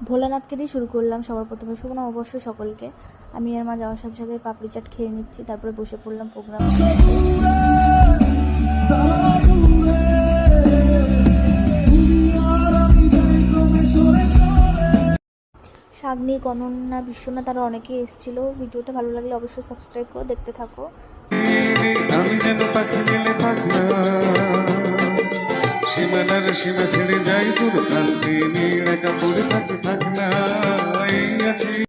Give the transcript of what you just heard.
ভোলানাথকে দিয়ে শুরু করলাম। সবার প্রথমে শুভ নববর্ষ সকলকে। আমি আর মা যাওয়ার সাথে সাথে পাপড়ি চাট খেয়ে নিচ্ছি, তারপরে বসে পড়লাম প্রোগ্রাম। শাগ্নিক, অনন্যা, বিশ্বনাথ আরও অনেকেই এসেছিল। ভিডিওটা ভালো লাগলে অবশ্যই সাবস্ক্রাইব করে দেখতে থাকো। আমি যেন পাখি গেলে পাখনা, সীমানার সীমা ছেড়ে যাই তোর কান্তি, একা পড়ে থাকি থাক না, এই আছি।